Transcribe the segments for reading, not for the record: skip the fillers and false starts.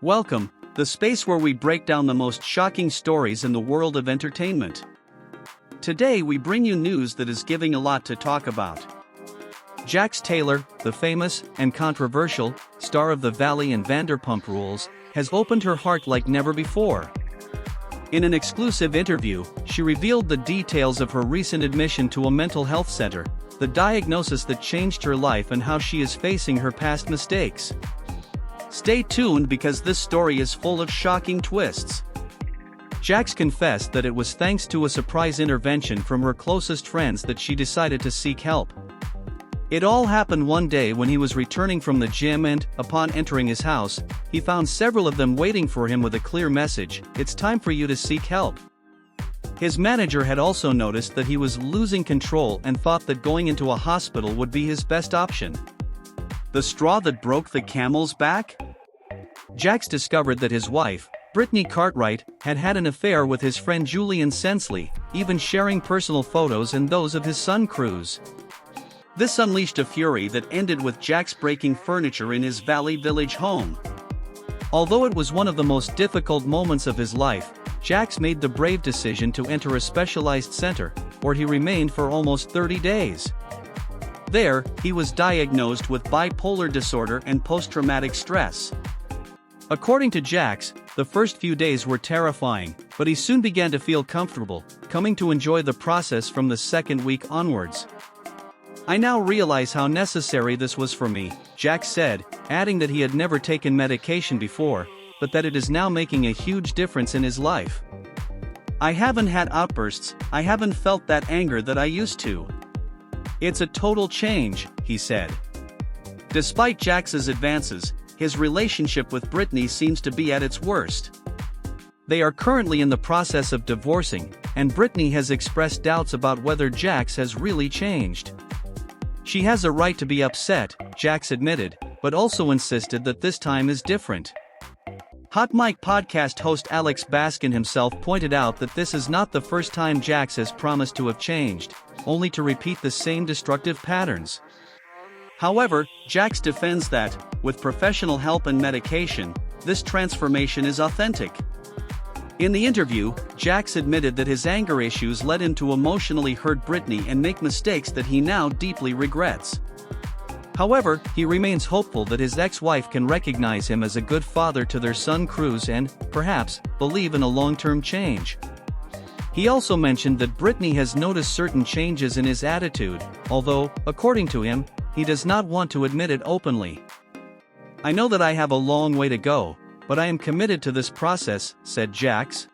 Welcome, the space where we break down the most shocking stories in the world of entertainment. Today we bring you news that is giving a lot to talk about. Jax Taylor, the famous and controversial star of The Valley and Vanderpump Rules, has opened her heart like never before. In an exclusive interview, she revealed the details of her recent admission to a mental health center, the diagnosis that changed her life and how she is facing her past mistakes. Stay tuned because this story is full of shocking twists. Jax confessed that it was thanks to a surprise intervention from her closest friends that she decided to seek help. It all happened one day when he was returning from the gym and, upon entering his house, he found several of them waiting for him with a clear message: "It's time for you to seek help." His manager had also noticed that he was losing control and thought that going into a hospital would be his best option. The straw that broke the camel's back? Jax discovered that his wife, Brittany Cartwright, had had an affair with his friend Julian Sensley, even sharing personal photos and those of his son Cruz. This unleashed a fury that ended with Jax breaking furniture in his Valley Village home. Although it was one of the most difficult moments of his life, Jax made the brave decision to enter a specialized center, where he remained for almost 30 days. There, he was diagnosed with bipolar disorder and post-traumatic stress. According to Jax, the first few days were terrifying, but he soon began to feel comfortable, coming to enjoy the process from the second week onwards. "I now realize how necessary this was for me," Jax said, adding that he had never taken medication before, but that it is now making a huge difference in his life. "I haven't had outbursts, I haven't felt that anger that I used to. It's a total change," he said. Despite Jax's advances, his relationship with Brittany seems to be at its worst. They are currently in the process of divorcing, and Brittany has expressed doubts about whether Jax has really changed. She has a right to be upset, Jax admitted, but also insisted that this time is different. Hot Mic podcast host Alex Baskin himself pointed out that this is not the first time Jax has promised to have changed, only to repeat the same destructive patterns. However, Jax defends that, with professional help and medication, this transformation is authentic. In the interview, Jax admitted that his anger issues led him to emotionally hurt Brittany and make mistakes that he now deeply regrets. However, he remains hopeful that his ex-wife can recognize him as a good father to their son Cruz and, perhaps, believe in a long-term change. He also mentioned that Brittany has noticed certain changes in his attitude, although, according to him, he does not want to admit it openly. "I know that I have a long way to go, but I am committed to this process," said Jax.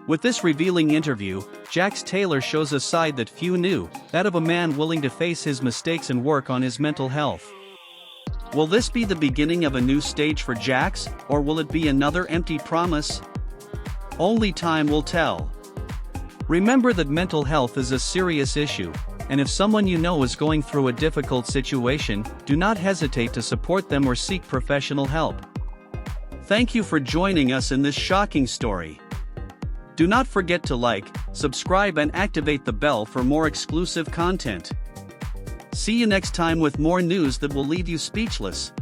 With this revealing interview, Jax Taylor shows a side that few knew, that of a man willing to face his mistakes and work on his mental health. Will this be the beginning of a new stage for Jax, or will it be another empty promise? Only time will tell. Remember that mental health is a serious issue, and if someone you know is going through a difficult situation, do not hesitate to support them or seek professional help. Thank you for joining us in this shocking story. Do not forget to like, subscribe and activate the bell for more exclusive content. See you next time with more news that will leave you speechless.